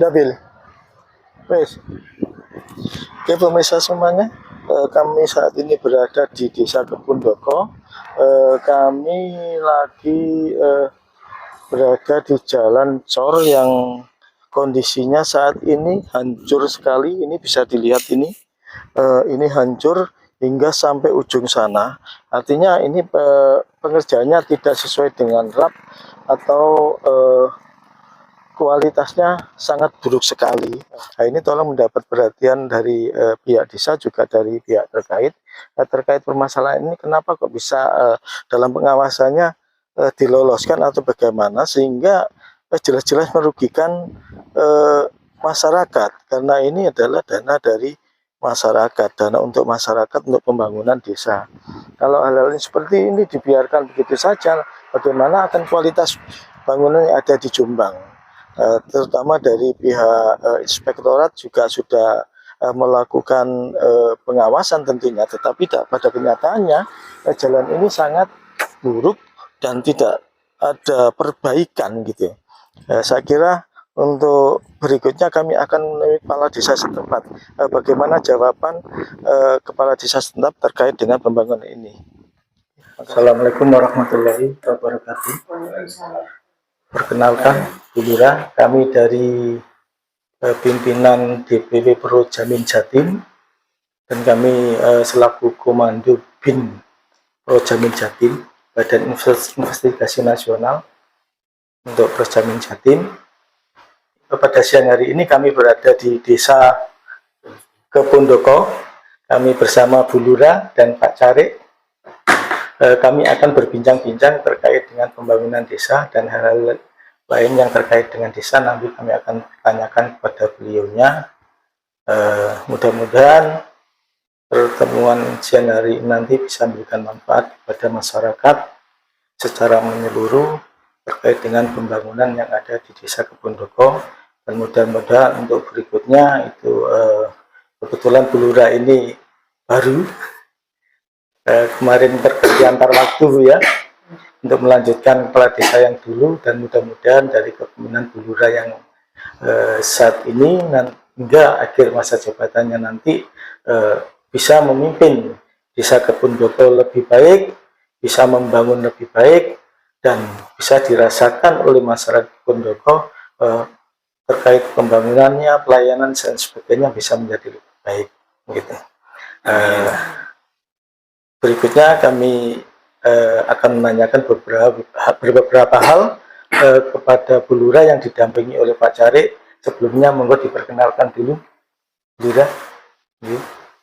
Dabil. Wes. Oke pemirsa semuanya, kami saat ini berada di Desa Kebundoko. Kami lagi berada di jalan Cor yang kondisinya saat ini hancur sekali. Ini bisa dilihat ini hancur hingga sampai ujung sana. Artinya ini pengerjaannya tidak sesuai dengan RAP atau kualitasnya sangat buruk sekali. Nah, ini tolong mendapat perhatian dari pihak desa juga dari pihak terkait terkait permasalahan ini. Kenapa kok bisa dalam pengawasannya diloloskan atau bagaimana sehingga jelas-jelas merugikan masyarakat, karena ini adalah dana dari masyarakat, dana untuk masyarakat untuk pembangunan desa. Kalau hal-hal seperti ini dibiarkan begitu saja, bagaimana akan kualitas bangunan yang ada di Jombang? Terutama dari pihak inspektorat juga sudah melakukan pengawasan tentunya, tetapi pada kenyataannya jalan ini sangat buruk dan tidak ada perbaikan gitu. Saya kira untuk berikutnya kami akan menemui kepala desa setempat, bagaimana jawaban kepala desa setempat terkait dengan pembangunan ini. Assalamualaikum warahmatullahi wabarakatuh. Perkenalkan, Bu Lurah, kami dari pimpinan DPW Projamin Jatim, dan kami selaku Komando BIN Projamin Jatim, Badan Investigasi Nasional untuk Projamin Jatim. Pada siang hari ini kami berada di Desa Kebundoko. Kami bersama Bu Lurah dan Pak Carik. Kami akan berbincang-bincang terkait dengan pembangunan desa dan hal-hal lain yang terkait dengan desa. Nanti kami akan tanyakan kepada beliaunya. Mudah-mudahan pertemuan siang hari nanti bisa memberikan manfaat kepada masyarakat secara menyeluruh terkait dengan pembangunan yang ada di Desa Kebundoko. Dan mudah-mudahan untuk berikutnya itu kebetulan Bu Lurah ini baru. Kemarin terjadi antar waktu ya untuk melanjutkan kepala desa yang dulu, dan mudah-mudahan dari kepemimpinan Bu Lurah yang saat ini hingga akhir masa jabatannya nanti bisa memimpin Desa Kebundoko lebih baik, bisa membangun lebih baik, dan bisa dirasakan oleh masyarakat Kebundoko terkait pembangunannya, pelayanan dan sebagainya bisa menjadi lebih baik gitu. Berikutnya kami akan menanyakan beberapa hal kepada Bu Lurah yang didampingi oleh Pak Carik. Sebelumnya monggo diperkenalkan dulu, Bu Lurah.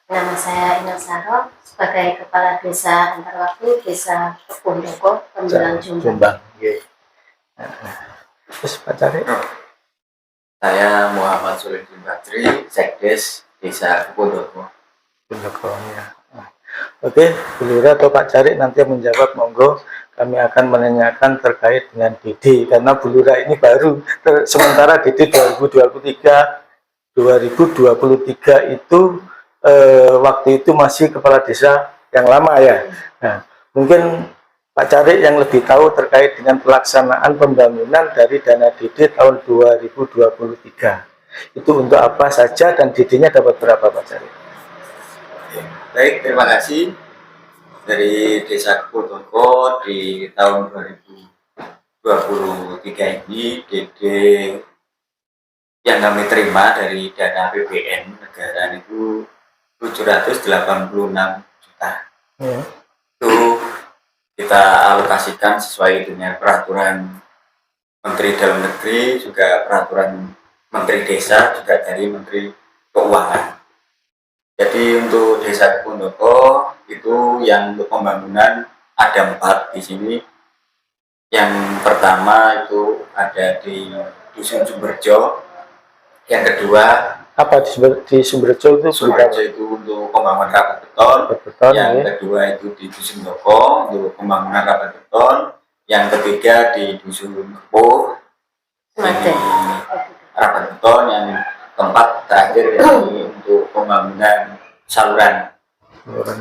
Nama saya Inal Saro, sebagai Kepala Desa Antarwaktu Desa Kebundoko, Tembelang Jombang. Terus Pak Carik. Saya Muhammad Sulaiman Badri, Sekdes Desa Kebundoko. Ya. Oke, Bu Lurah atau Pak Carik nanti menjawab, monggo. Kami akan menanyakan terkait dengan DD, karena Bu Lurah ini baru. Sementara DD 2023 itu waktu itu masih kepala desa yang lama ya. Nah, mungkin Pak Carik yang lebih tahu terkait dengan pelaksanaan pembangunan dari dana DD tahun 2023. Itu untuk apa saja dan DD-nya dapat berapa, Pak Carik? Baik, terima kasih. Dari Desa Kebundoko di tahun 2023 ini DD yang kami terima dari dana APBN negara itu 786 juta. Ya. Itu kita alokasikan sesuai dengan peraturan Menteri Dalam Negeri, juga peraturan Menteri Desa, juga dari Menteri Keuangan. Jadi untuk Desa Kebundoko itu yang untuk pembangunan ada 4 di sini. Yang pertama itu ada di Dusun Sumberjo. Yang kedua apa di Sumberjo itu? Sumberjo itu untuk pembangunan rapat beton. Yang kedua itu di Dusun Doko untuk pembangunan rapat beton. Yang ketiga di Dusun Kepo rapat beton. Yang keempat terakhir ini untuk pembangunan saluran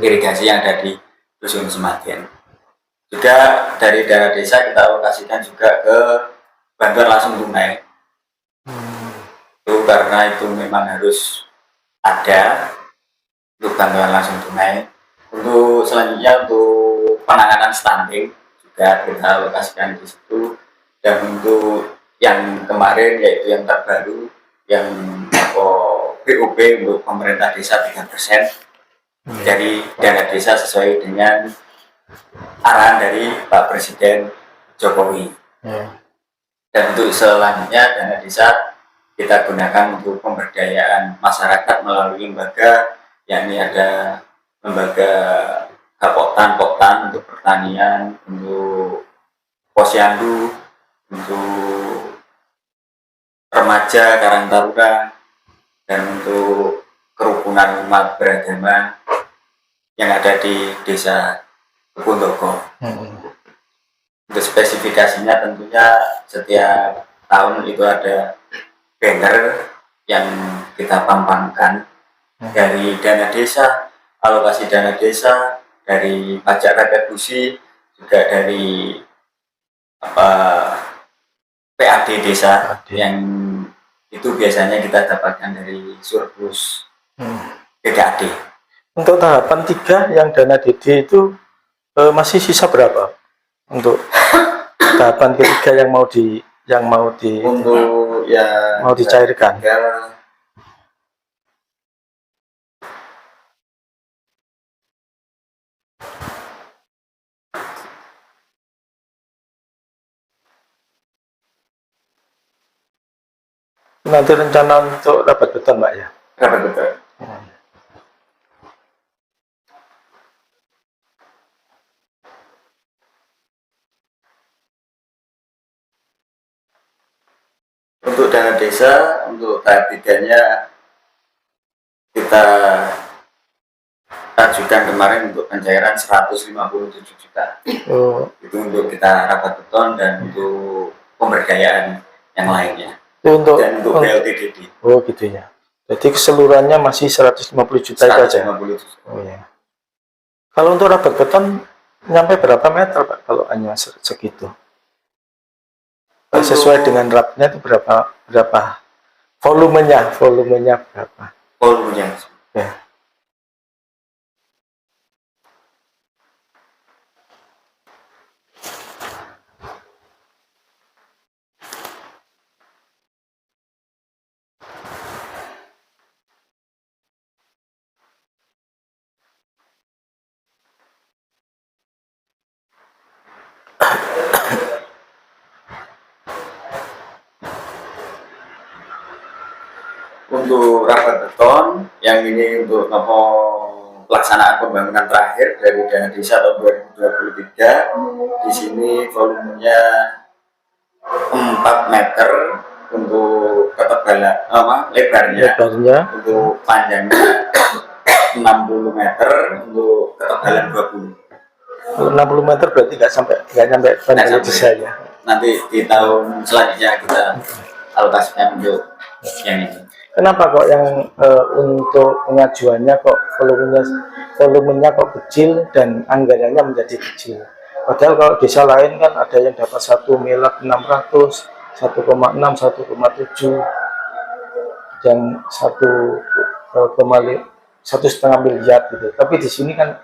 irigasi yang ada di Dusun Semagen. Juga dari dana desa kita alokasikan juga ke bantuan langsung tunai. itu karena itu memang harus ada untuk bantuan langsung tunai. Untuk selanjutnya untuk penanganan stunting juga kita alokasikan di situ, dan untuk yang kemarin yaitu yang terbaru yang PUB untuk pemerintah desa 3% dari dana desa sesuai dengan arahan dari Pak Presiden Jokowi. Dan untuk selanjutnya dana desa kita gunakan untuk pemberdayaan masyarakat melalui lembaga, yakni ada lembaga Poktan untuk pertanian, untuk posyandu, untuk remaja Karang Taruna, dan untuk kerukunan umat beragama yang ada di desa Kebun-Toko. Untuk spesifikasinya tentunya setiap tahun itu ada banner yang kita pampangkan dari dana desa, alokasi dana desa, dari pajak retribusi, juga dari PAD desa yang itu biasanya kita dapatkan dari surplus PKD. Untuk tahapan 3 yang dana DD itu masih sisa berapa untuk tahapan ketiga yang mau untuk yang mau dicairkan? Nanti rencana untuk rapat beton, Pak, ya? Rapat beton. Untuk dana desa, untuk tahap 3-nya kita ajukan kemarin untuk pencairan 157 juta. Itu untuk kita rapat beton dan untuk pemberdayaan yang lainnya. Itu untuk, dan untuk BLTDD. Oh gitu ya. Jadi keseluruhannya masih 150 juta itu aja. Oh ya. Kalau untuk rapat beton nyampe berapa meter, Pak? Kalau hanya segitu? Sesuai dengan rapnya itu berapa volumenya berapa? Volumenya. Ya. Untuk rapat beton yang ini untuk pelaksanaan pembangunan terakhir dari dana desa tahun 2023. Di sini volumenya 4 meter untuk ketebalan lebarnya, untuk panjangnya 60 meter, untuk ketebalan 20. Kalau 60 meter berarti nggak nyampe dana desa ya. Nanti di tahun selanjutnya kita alokasikan untuk yang itu. Kenapa kok yang untuk pengajuannya kok volumenya kok kecil dan anggarannya menjadi kecil? Padahal kalau desa lain kan ada yang dapat 1 miliar 600, 1,6, 1,7, yang 1,5 miliar gitu. Tapi di sini kan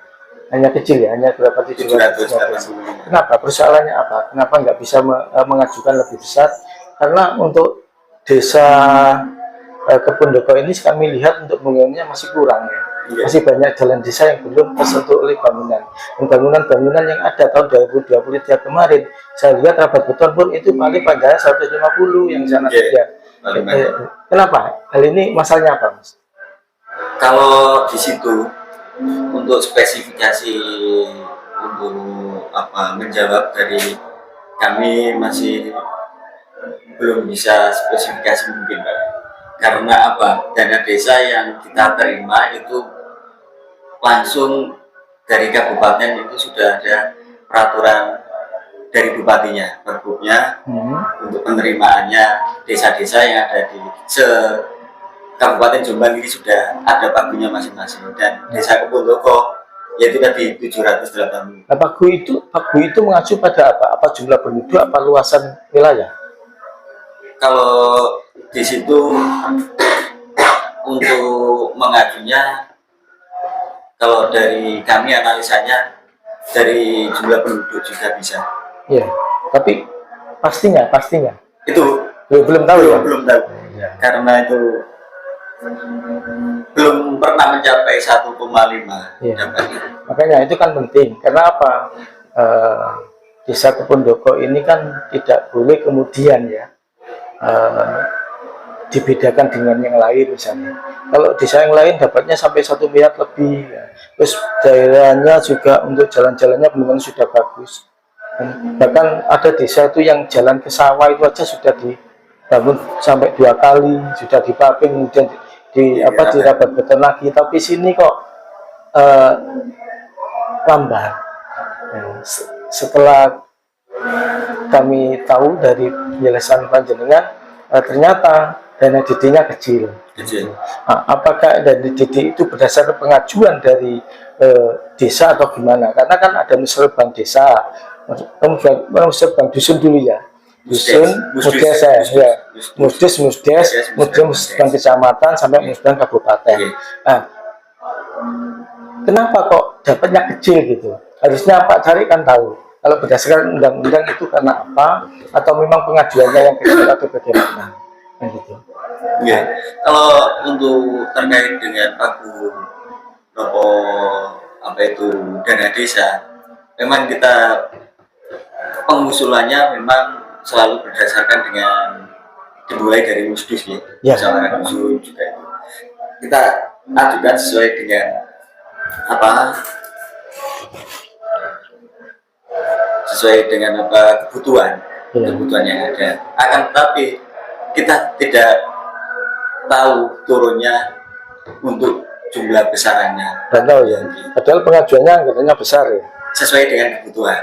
hanya kecil ya, hanya berapa 700. Kenapa? Persoalannya apa? Kenapa nggak bisa mengajukan lebih besar? Karena untuk desa Kebun-Toko ini kami lihat untuk pembangunannya masih kurang ya. Masih banyak jalan desa yang belum tersentuh oleh bangunan. Dan bangunan-bangunan yang ada tahun 2023 kemarin, saya lihat rapat beton pun itu paling panjangnya 150 yang sana saja. Kenapa? Hal ini masalahnya apa, Mas? Kalau di situ untuk spesifikasi untuk menjawab dari kami masih belum bisa spesifikasi mungkin, Pak. Karena dana desa yang kita terima itu langsung dari kabupaten, itu sudah ada peraturan dari bupatinya, pergubnya untuk penerimaannya desa-desa yang ada di Kabupaten Jombang ini sudah ada pagunya masing-masing, dan desa Kebun-Toko yaitu tadi 780. Nah, pagu itu mengacu pada apa? Apa jumlah penduduk, apa luasan wilayah? Kalau di situ untuk mengajunya, kalau dari kami analisanya dari jumlah penduduk juga bisa. Iya. Tapi pastinya Itu belum tahu ya. belum tahu. Iya. Karena itu belum pernah mencapai 1,5 Iya. dapatnya. Makanya itu kan penting. Karena apa? Desa Kepundoko ini kan tidak boleh kemudian ya dibedakan dengan yang lain misalnya. Kalau desa yang lain dapatnya sampai 1 miliar lebih, ya. Terus daerahnya juga untuk jalan-jalannya memang sudah bagus. Dan bahkan ada desa itu yang jalan ke sawah itu aja sudah dibangun sampai 2 kali, sudah dipaving, kemudian dirabat beton lagi. Tapi sini kok lambat. Ya, setelah kami tahu dari penjelasan panjenengan, ternyata dana DD-nya kecil. Nah, apakah dana DD itu berdasarkan pengajuan dari desa atau gimana? Karena kan ada musrembang desa, musrembang dusun dulu ya, dusun, musdes ya, musdes, musrembang kecamatan sampai musrembang kabupaten. Nah, kenapa kok dapatnya kecil gitu? Harusnya Pak Cari kan tahu. Kalau berdasarkan undang-undang itu karena apa? Atau memang pengajuannya yang kecil atau bagaimana? Gitu. Ya, kalau untuk terkait dengan pagu nopo apa itu dana desa, memang kita pengusulannya memang selalu berdasarkan dengan dimulai dari musdis ya, misalnya dusun juga itu kita ajukan sesuai dengan kebutuhan yang ada. Akan tetapi kita tidak tahu turunnya untuk jumlah besarannya. Dan tahu ya. Padahal pengajuannya anggarannya besar ya. Sesuai dengan kebutuhan.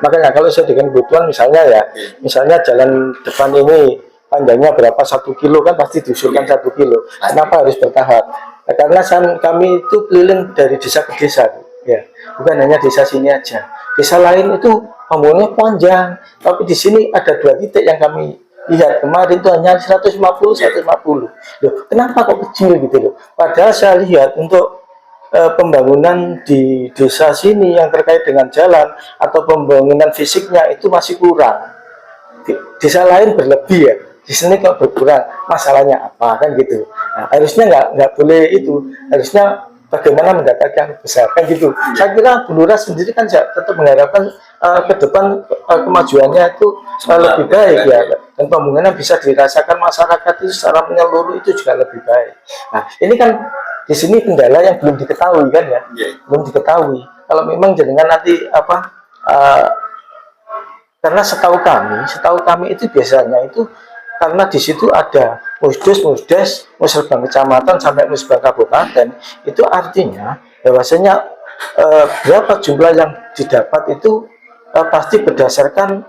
Makanya kalau saya dengan kebutuhan misalnya ya, misalnya jalan depan ini panjangnya berapa 1 kilo kan pasti diusulkan 1 kilo. Kenapa harus bertahap? Nah, karena kami itu keliling dari desa ke desa, ya, bukan hanya desa sini aja. Desa lain itu pembangunannya panjang, tapi di sini ada 2 titik yang kami lihat kemarin itu hanya 150. Loh, kenapa kok kecil gitu loh? Padahal saya lihat untuk pembangunan di desa sini yang terkait dengan jalan atau pembangunan fisiknya itu masih kurang. Desa lain berlebih ya, di sini kok berkurang. Masalahnya apa kan gitu? Nah, harusnya nggak boleh itu. Harusnya bagaimana mendapatkan besar kan gitu. Saya kira Bu Lurah sendiri kan tetap mengharapkan ke depan kemajuannya itu lebih baik ya, dan pembangunan bisa dirasakan masyarakat itu secara menyeluruh itu juga lebih baik. Nah ini kan di sini kendala yang belum diketahui kan ya, belum diketahui. Kalau memang jenengan nanti karena setahu kami itu biasanya itu karena di situ ada musdes, musrembang kecamatan sampai musrembang kabupaten, itu artinya bahwasanya berapa jumlah yang didapat itu pasti berdasarkan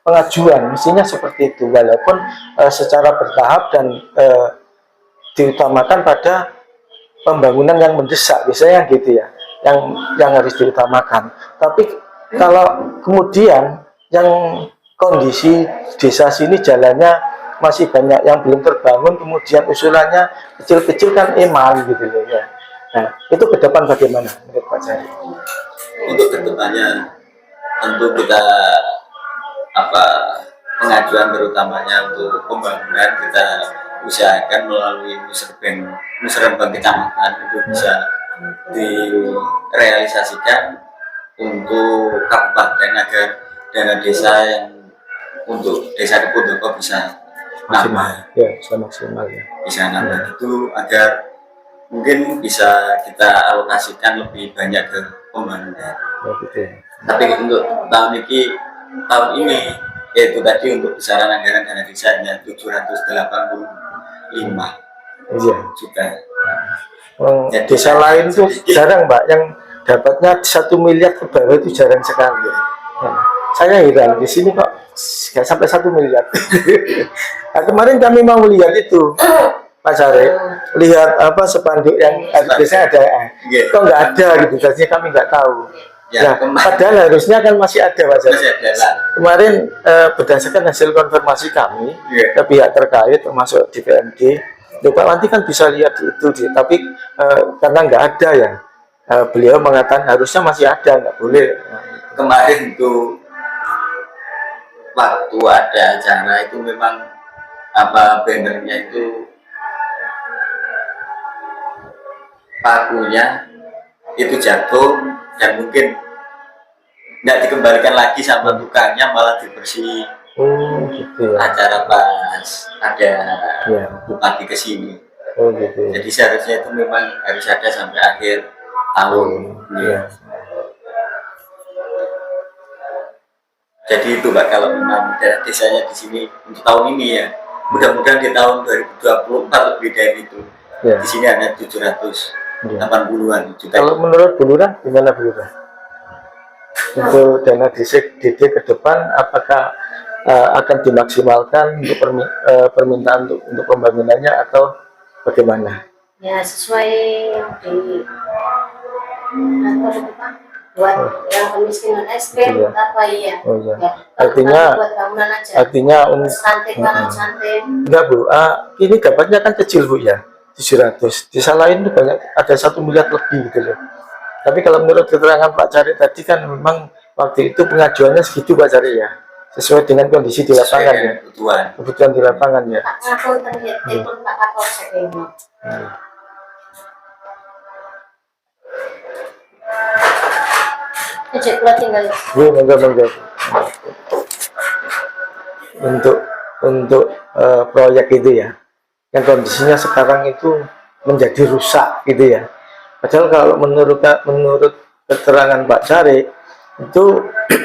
pengajuan, mestinya seperti itu, walaupun secara bertahap dan diutamakan pada pembangunan yang mendesak, biasanya gitu ya, yang harus diutamakan. Tapi kalau kemudian yang kondisi desa sini jalannya masih banyak yang belum terbangun, kemudian usulannya kecil-kecil kan emal gitu loh ya. Nah, itu ke depan bagaimana menurut Pak Cari? Untuk ke depannya tentu kita pengajuan terutamanya untuk pembangunan kita usahakan melalui musrembang kecamatan itu bisa direalisasikan untuk kabupaten agar dana desa yang untuk desa Kepundoko bisa nambah, maksimal ya. Bisa nambah itu agar mungkin bisa kita alokasikan lebih banyak ke pembangunan. Tapi untuk tahun ini yaitu tadi untuk besaran anggaran dana desa hanya 785 juta. Desa lain itu jarang Mbak, yang dapatnya 1 miliar ke bawah itu jarang sekali. Saya heran di sini kok nggak sampai 1 miliar. Nah, kemarin kami mau lihat itu Pak Cari, lihat spanduk yang biasanya ada, kok nggak ada gitu, biasanya kami nggak tahu. Nah, padahal harusnya kan masih ada Pak Jari. masih ada lah. Kemarin berdasarkan hasil konfirmasi kami Iya. ke pihak terkait termasuk di PMD, Pak Wanti kan bisa lihat itu, tapi karena nggak ada ya, beliau mengatakan harusnya masih ada, nggak boleh. Kemarin itu waktu ada acara itu memang apa bannernya itu pakunya itu jatuh dan mungkin nggak dikembalikan lagi sama tukangnya, malah dibersih Oh gitu ya. acara pas ada Ya. bupati ke sini. Oh gitu. Ya. Jadi seharusnya itu memang harus ada sampai akhir tahun. Iya. Jadi itu Pak, kalau memang daerah desanya di sini untuk tahun ini ya, mudah-mudahan di tahun 2024 lebih dari itu. Ya. Di sini ada 780-an juta. Kalau menurut Bu Lurah, gimana Bu Lurah? Untuk dana DD ke depan, apakah akan dimaksimalkan untuk permintaan untuk pembangunannya atau bagaimana? Ya sesuai yang di kantor itu Pak, buat yang kemiskinan ekstrim Iya. apa iya. Oh iya. Ya, Artinya- buat bangunan aja. Artinya Santai kanan santai. enggak Bu, ini dapatnya kan kecil Bu ya, 700. Di salah lain itu banyak, ada 1 miliar lebih gitu loh. Tapi kalau menurut keterangan Pak Cari tadi kan memang waktu itu pengajuannya segitu Pak Cari ya, sesuai dengan kondisi di lapangan ya, kebutuhan di lapangan ya. Pak Kapol terlihat telepon Pak Kapol sebelumnya. Cek lo tinggal Bu, monggo. Untuk proyek itu ya, yang kondisinya sekarang itu menjadi rusak gitu ya. Padahal kalau menurut keterangan Pak Cari itu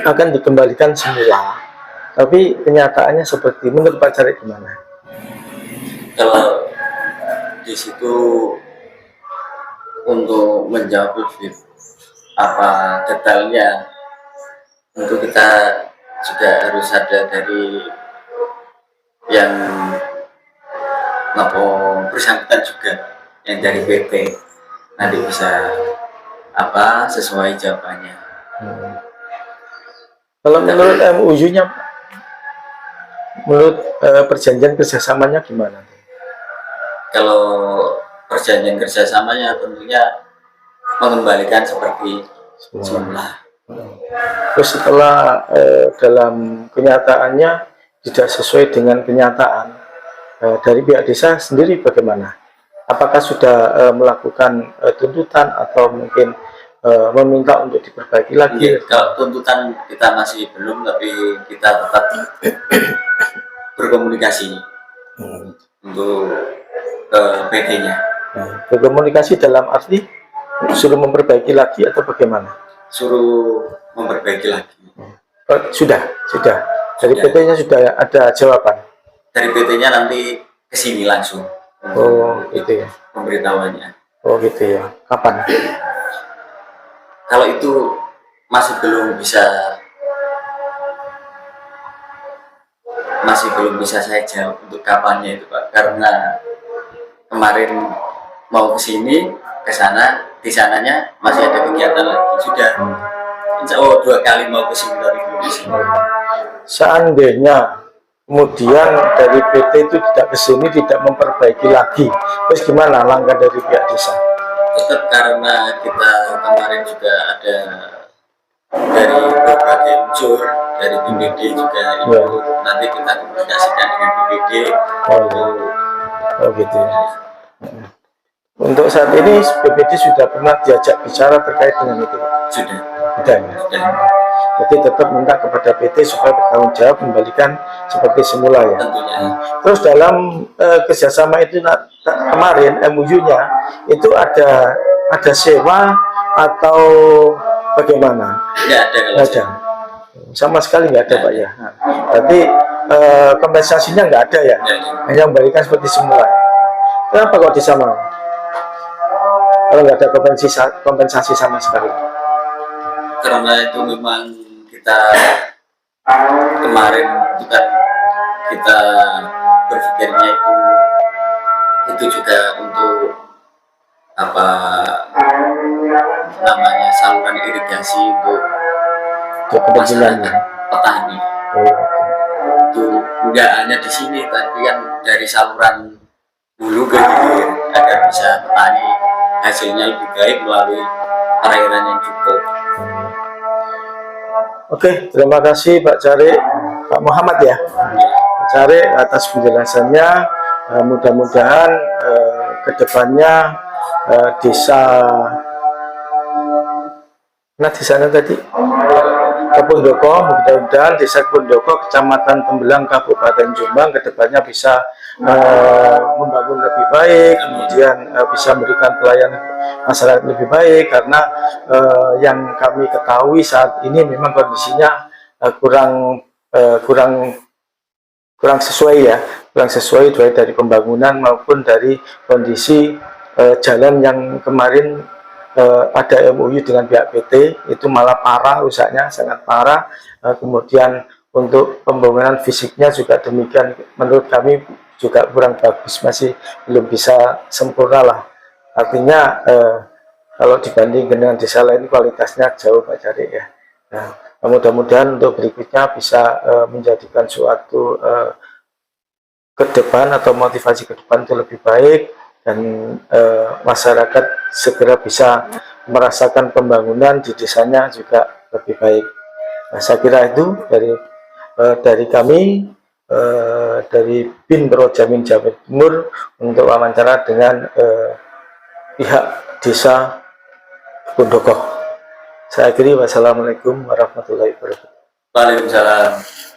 akan dikembalikan semula. Tapi kenyataannya seperti menurut Pak Cari gimana? Kalau di situ untuk menjawab lebih apa detailnya, untuk kita juga harus ada dari yang bersangkutan juga, yang dari PT nanti bisa apa sesuai jawabannya. Kalau menurut MUU-nya, menurut perjanjian kerjasamanya gimana? Kalau perjanjian kerjasamanya tentunya mengembalikan seperti semula. Terus setelah dalam kenyataannya tidak sesuai dengan kenyataan, dari pihak desa sendiri bagaimana? Apakah sudah melakukan tuntutan atau mungkin meminta untuk diperbaiki lagi? Kalau tuntutan kita masih belum, tapi kita tetap berkomunikasi untuk PT-nya. Berkomunikasi dalam arti suruh memperbaiki lagi atau bagaimana? Suruh memperbaiki lagi. Sudah. Dari PT-nya sudah ada jawaban. Dari PT-nya nanti ke sini langsung. Oh, gitu ya. Pemberitahuannya. Oh, gitu ya. Kapan? Kalau itu masih belum bisa saya jawab untuk kapannya itu Pak, karena kemarin mau ke sini, ke sana, di sananya masih ada kegiatan lagi. Sudah insya Allah 2 kali mau ke sini tapi belum di sini. Seandainya kemudian dari PT itu tidak ke sini, tidak memperbaiki lagi, terus gimana langkah dari pihak desa? Tetap karena kita kemarin juga ada dari berbagai unsur, dari BPD juga itu nanti kita komunikasikan dengan BPD. Oh gitu ya. Untuk saat ini BPD sudah pernah diajak bicara terkait dengan itu? Sudah ya? Sudah. Jadi tetap minta kepada PT supaya bertanggung jawab kembalikan seperti semula ya. Tentunya. Terus dalam kerjasama itu kemarin MUU-nya itu ada sewa atau bagaimana? Nggak ada kalau Nggak ada. Sama sekali nggak ada Pak ya. Tapi kompensasinya nggak ada ya. Hanya membalikan seperti semula. Kenapa kok bisa mau? Kalau nggak ada kompensasi sama sekali. Karena itu memang kita kemarin bukan kita berpikirnya itu juga untuk apa namanya saluran irigasi untuk kepentingannya. petani. Itu nggak hanya di sini, tapi kan dari saluran hulu ke hilir agar bisa petani hasilnya lebih baik melalui perairan yang cukup. Oke, terima kasih Pak Cari, Pak Muhammad ya, Pak Cari atas penjelasannya. Mudah-mudahan kedepannya desa, nah desanya tadi Kepundoko, mudah-mudahan desa Kepundoko, Kecamatan Tembelang, Kabupaten Jombang kedepannya bisa membangun lebih baik, kemudian bisa memberikan pelayanan masyarakat lebih baik, karena yang kami ketahui saat ini memang kondisinya kurang sesuai ya, kurang sesuai baik dari pembangunan maupun dari kondisi jalan yang kemarin ada MOU dengan pihak PT, itu malah parah, rusaknya sangat parah. Kemudian untuk pembangunan fisiknya juga demikian, menurut kami juga kurang bagus, masih belum bisa sempurna lah. Artinya kalau dibandingkan dengan desa lain kualitasnya jauh Pak Cari ya. Nah, mudah-mudahan untuk berikutnya bisa menjadikan suatu ke depan atau motivasi ke depan itu lebih baik, dan masyarakat segera bisa merasakan pembangunan di desanya juga lebih baik. Nah, saya kira itu dari kami, dari BIN Projamin Jawa Timur untuk wawancara dengan pihak desa Kepundoko. Saya akhiri, wassalamualaikum warahmatullahi wabarakatuh. Waalaikumsalam.